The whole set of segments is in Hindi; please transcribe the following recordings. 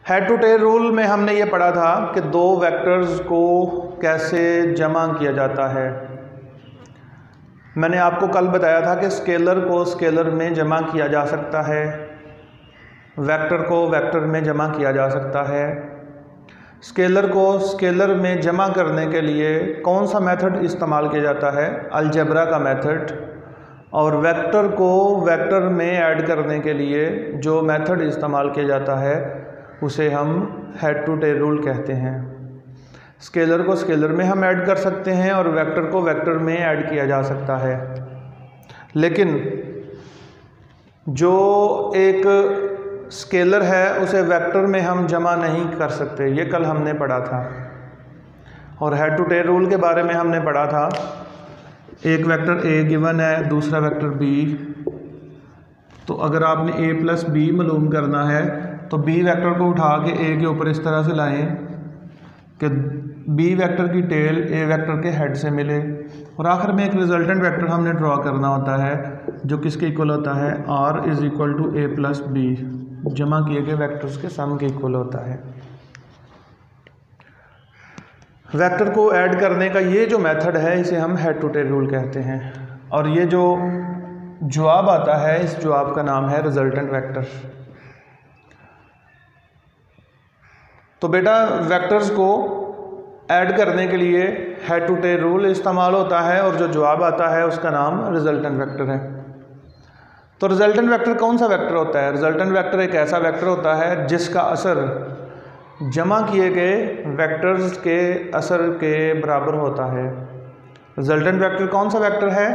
हेड टू टेल रूल में हमने ये पढ़ा था कि दो वेक्टर्स को कैसे जमा किया जाता है। मैंने आपको कल बताया था कि स्केलर को स्केलर में जमा किया जा सकता है, वेक्टर को वेक्टर में जमा किया जा सकता है। स्केलर को स्केलर में जमा करने के लिए कौन सा मेथड इस्तेमाल किया जाता है? अलजेब्रा का मेथड। और वेक्टर को वेक्टर में ऐड करने के लिए जो मेथड इस्तेमाल किया जाता है उसे हम हेड टू टेल रूल कहते हैं। स्केलर को स्केलर में हम ऐड कर सकते हैं और वेक्टर को वेक्टर में ऐड किया जा सकता है, लेकिन जो एक स्केलर है उसे वेक्टर में हम जमा नहीं कर सकते, ये कल हमने पढ़ा था। और हेड टू टेल रूल के बारे में हमने पढ़ा था, एक वेक्टर ए गिवन है, दूसरा वेक्टर बी। तो अगर आपने ए प्लस बी मालूम करना है तो बी वेक्टर को उठा के ए के ऊपर इस तरह से लाएं कि बी वेक्टर की टेल ए वेक्टर के हेड से मिले, और आखिर में एक रिजल्टेंट वेक्टर हमने ड्रॉ करना होता है जो किसके इक्वल होता है? R is equal to A plus B, जमा किए गए वेक्टर्स के सम के इक्वल होता है। वेक्टर को ऐड करने का ये जो मेथड है इसे हम हेड टू टेल रूल कहते हैं, और ये जो जवाब आता है इस जवाब का नाम है रिजल्टेंट वेक्टर। तो बेटा वेक्टर्स को ऐड करने के लिए हेड टू टेल रूल इस्तेमाल होता है और जो जवाब आता है उसका नाम रिजल्टेंट वेक्टर है। तो रिजल्टेंट वेक्टर कौन सा वेक्टर होता है? रिजल्टेंट वेक्टर एक ऐसा वेक्टर होता है जिसका असर जमा किए गए वेक्टर्स के असर के बराबर होता है। रिजल्टेंट वेक्टर कौन सा वेक्टर है?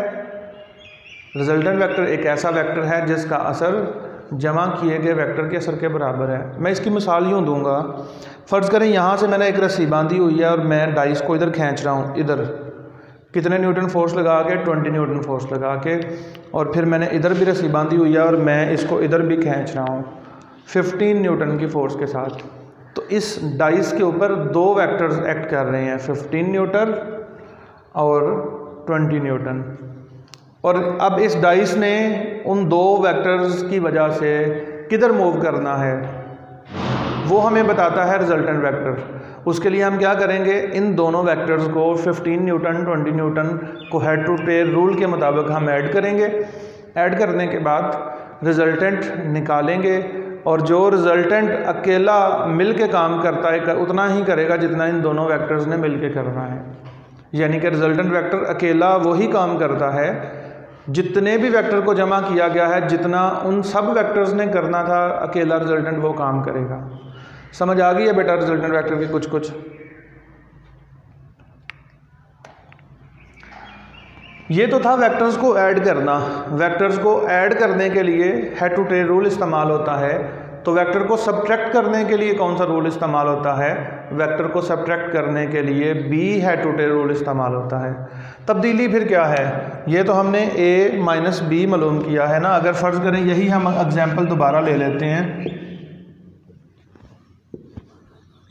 रिजल्टेंट वेक्टर एक ऐसा वेक्टर है जिसका असर जमा किए गए वेक्टर के असर के बराबर है। मैं इसकी मिसाल यूँ दूंगा, फ़र्ज़ करें यहाँ से मैंने एक रस्सी बांधी हुई है और मैं डाइस को इधर खींच रहा हूँ, इधर कितने न्यूटन फोर्स लगा के? 20 न्यूटन फोर्स लगा के, और फिर मैंने इधर भी रस्सी बांधी हुई है और मैं इसको इधर भी खींच रहा हूँ 15 न्यूटन की फोर्स के साथ। तो इस डाइस के ऊपर दो वेक्टर्स एक्ट कर रहे हैं, 15 न्यूटन और 20 न्यूटन। और अब इस डाइस ने उन दो वेक्टर्स की वजह से किधर मूव करना है वो हमें बताता है रिजल्टेंट वेक्टर। उसके लिए हम क्या करेंगे, इन दोनों वेक्टर्स को 15 न्यूटन 20 न्यूटन को हेड टू टेल रूल के मुताबिक हम ऐड करेंगे। ऐड करने के बाद रिजल्टेंट निकालेंगे, और जो रिजल्टेंट अकेला मिल के काम करता है उतना ही करेगा जितना इन दोनों वेक्टर्स ने मिल के करना है। यानी कि रिजल्टेंट वेक्टर अकेला वही काम करता है जितने भी वेक्टर को जमा किया गया है, जितना उन सब वेक्टर्स ने करना था अकेला रिजल्टेंट वो काम करेगा। समझ आ गई है बेटा रिजल्टेंट वेक्टर की कुछ? ये तो था वेक्टर्स को ऐड करना। वेक्टर्स को ऐड करने के लिए हेड टू टेल रूल इस्तेमाल होता है। तो वेक्टर को सब्ट्रैक्ट करने के लिए कौन सा रूल इस्तेमाल होता है? वेक्टर को सब्ट्रैक्ट करने के लिए B head to tail rule इस्तेमाल होता है। तब्दीली फिर क्या है? ये तो हमने ए माइनस बी मालूम किया है ना। अगर फ़र्ज़ करें यही हम एग्जाम्पल दोबारा ले लेते हैं,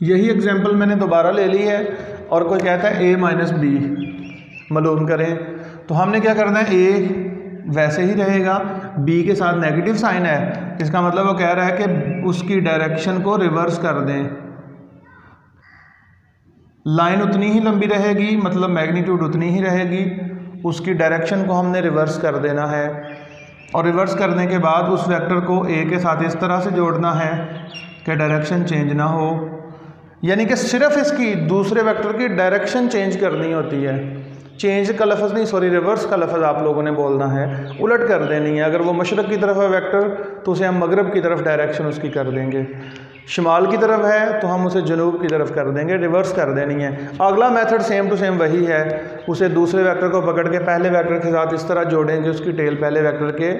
यही एग्जाम्पल मैंने दोबारा ले ली है और कोई कहता है ए माइनस बी मालूम करें, तो हमने क्या करना है? ए वैसे ही रहेगा, बी के साथ नेगेटिव साइन है, इसका मतलब वो कह रहा है कि उसकी डायरेक्शन को रिवर्स कर दें। लाइन उतनी ही लंबी रहेगी, मतलब मैग्नीट्यूड उतनी ही रहेगी, उसकी डायरेक्शन को हमने रिवर्स कर देना है। और रिवर्स करने के बाद उस वेक्टर को ए के साथ इस तरह से जोड़ना है कि डायरेक्शन चेंज ना हो, यानी कि सिर्फ इसकी दूसरे वेक्टर की डायरेक्शन चेंज करनी होती है। चेंज का लफ्ज़ नहीं, सॉरी, रिवर्स का लफ्ज़ आप लोगों ने बोलना है, उलट कर देनी है। अगर वो मशरक़ की तरफ है वेक्टर तो उसे हम मगरब की तरफ डायरेक्शन उसकी कर देंगे, शुमाल की तरफ है तो हम उसे जनूब की तरफ कर देंगे, रिवर्स कर देनी है। अगला मेथड सेम टू सेम वही है, उसे दूसरे वेक्टर को पकड़ के पहले वेक्टर के साथ इस तरह जोड़ेंगे उसकी टेल पहले वेक्टर के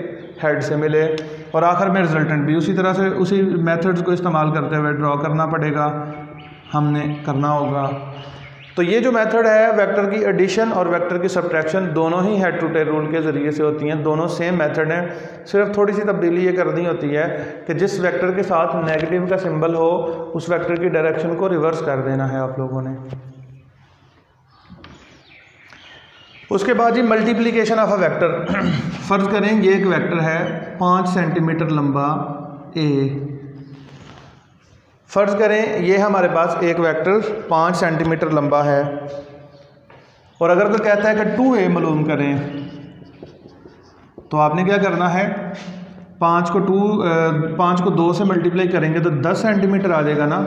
हेड से मिले, और आखिर में रिजल्टेंट भी उसी तरह से उसी मेथड्स को इस्तेमाल करते हुए ड्रॉ करना पड़ेगा, हमने करना होगा। तो ये जो मेथड है वेक्टर की एडिशन और वेक्टर की सब्ट्रैक्शन दोनों ही हेड टू टेल रूल के ज़रिए से होती हैं। दोनों सेम मेथड हैं, सिर्फ थोड़ी सी तब्दीली ये करनी होती है कि जिस वेक्टर के साथ नेगेटिव का सिंबल हो उस वेक्टर की डायरेक्शन को रिवर्स कर देना है आप लोगों ने। उसके बाद जी मल्टीप्लिकेशन ऑफ अ वेक्टर। फ़र्ज़ करें ये एक वेक्टर है 5 सेंटीमीटर लंबा ए, फ़र्ज़ करें ये हमारे पास एक वेक्टर 5 सेंटीमीटर लंबा है और अगर कोई कहता है कि 2a मालूम करें, तो आपने क्या करना है, 5 को 2 से मल्टीप्लाई करेंगे तो 10 सेंटीमीटर आ जाएगा ना।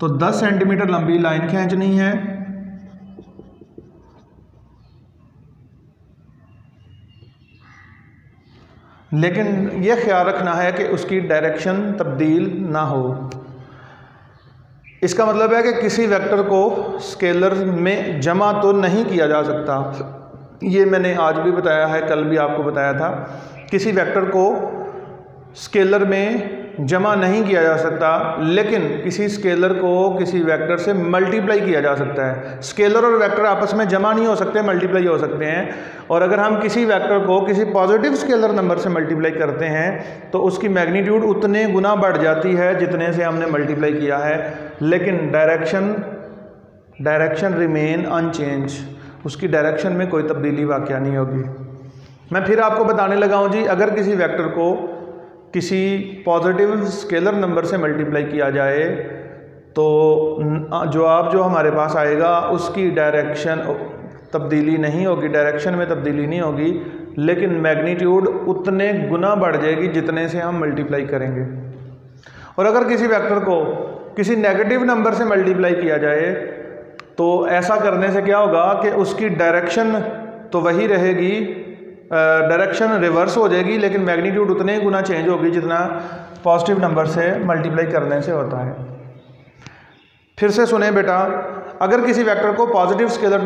तो 10 सेंटीमीटर लंबी लाइन खींचनी है, लेकिन यह ख्याल रखना है कि उसकी डायरेक्शन तब्दील ना हो। इसका मतलब है कि किसी वेक्टर को स्केलर में जमा तो नहीं किया जा सकता। ये मैंने आज भी बताया है, कल भी आपको बताया था। किसी वेक्टर को स्केलर में जमा नहीं किया जा सकता, लेकिन किसी स्केलर को किसी वेक्टर से मल्टीप्लाई किया जा सकता है। स्केलर और वेक्टर आपस में जमा नहीं हो सकते, मल्टीप्लाई हो सकते हैं। और अगर हम किसी वेक्टर को किसी पॉजिटिव स्केलर नंबर से मल्टीप्लाई करते हैं तो उसकी मैग्नीट्यूड उतने गुना बढ़ जाती है जितने से हमने मल्टीप्लाई किया है, लेकिन डायरेक्शन रिमेन अनचेंज, उसकी डायरेक्शन में कोई तब्दीली वाक़या नहीं होगी। मैं फिर आपको बताने लगा हूँ जी, अगर किसी वेक्टर को किसी पॉजिटिव स्केलर नंबर से मल्टीप्लाई किया जाए तो जवाब जो हमारे पास आएगा उसकी डायरेक्शन तब्दीली नहीं होगी, डायरेक्शन में तब्दीली नहीं होगी, लेकिन मैग्नीट्यूड उतने गुना बढ़ जाएगी जितने से हम मल्टीप्लाई करेंगे। और अगर किसी वेक्टर को किसी नेगेटिव नंबर से मल्टीप्लाई किया जाए तो ऐसा करने से क्या होगा कि उसकी डायरेक्शन तो वही रहेगी, डायरेक्शन रिवर्स हो जाएगी, लेकिन मैग्नीट्यूड उतने ही गुना चेंज होगी जितना पॉजिटिव नंबर से मल्टीप्लाई करने से होता है। फिर से सुने बेटा, अगर किसी वेक्टर को पॉजिटिव स्केलर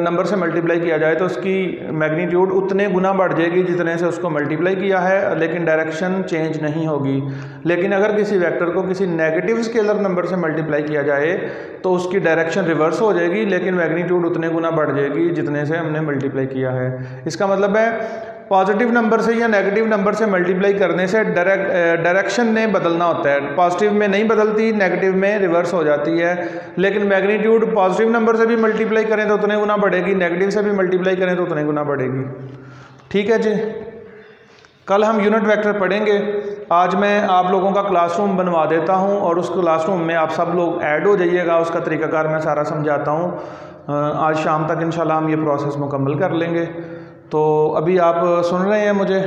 नंबर से मल्टीप्लाई किया जाए तो उसकी मैग्नीट्यूड उतने गुना बढ़ जाएगी जितने से उसको मल्टीप्लाई किया है, लेकिन डायरेक्शन चेंज नहीं होगी। लेकिन अगर किसी वेक्टर को किसी नेगेटिव स्केलर नंबर से मल्टीप्लाई किया जाए तो उसकी डायरेक्शन रिवर्स हो जाएगी, लेकिन मैग्नीट्यूड उतने गुना बढ़ जाएगी जितने से हमने मल्टीप्लाई किया है। इसका मतलब है पॉजिटिव नंबर से या नेगेटिव नंबर से मल्टीप्लाई करने से डायरेक्शन ने बदलना होता है। पॉजिटिव में नहीं बदलती, नेगेटिव में रिवर्स हो जाती है, लेकिन मैग्नीट्यूड पॉजिटिव नंबर से भी मल्टीप्लाई करें तो उतने गुना बढ़ेगी, नेगेटिव से भी मल्टीप्लाई करें तो उतने गुना बढ़ेगी। ठीक है जी, कल हम यूनिट वेक्टर पढ़ेंगे। आज मैं आप लोगों का क्लासरूम बनवा देता हूँ और उस क्लासरूम में आप सब लोग ऐड हो जाइएगा। उसका तरीक़ाकार मैं सारा समझाता हूँ। आज शाम तक इंशाल्लाह हम ये प्रोसेस मुकम्मल कर लेंगे। तो अभी आप सुन रहे हैं मुझे?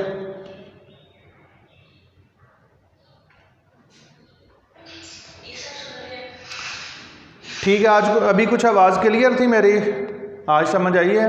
ठीक है, आज अभी कुछ आवाज़ क्लियर थी मेरी? आज समझ आई है?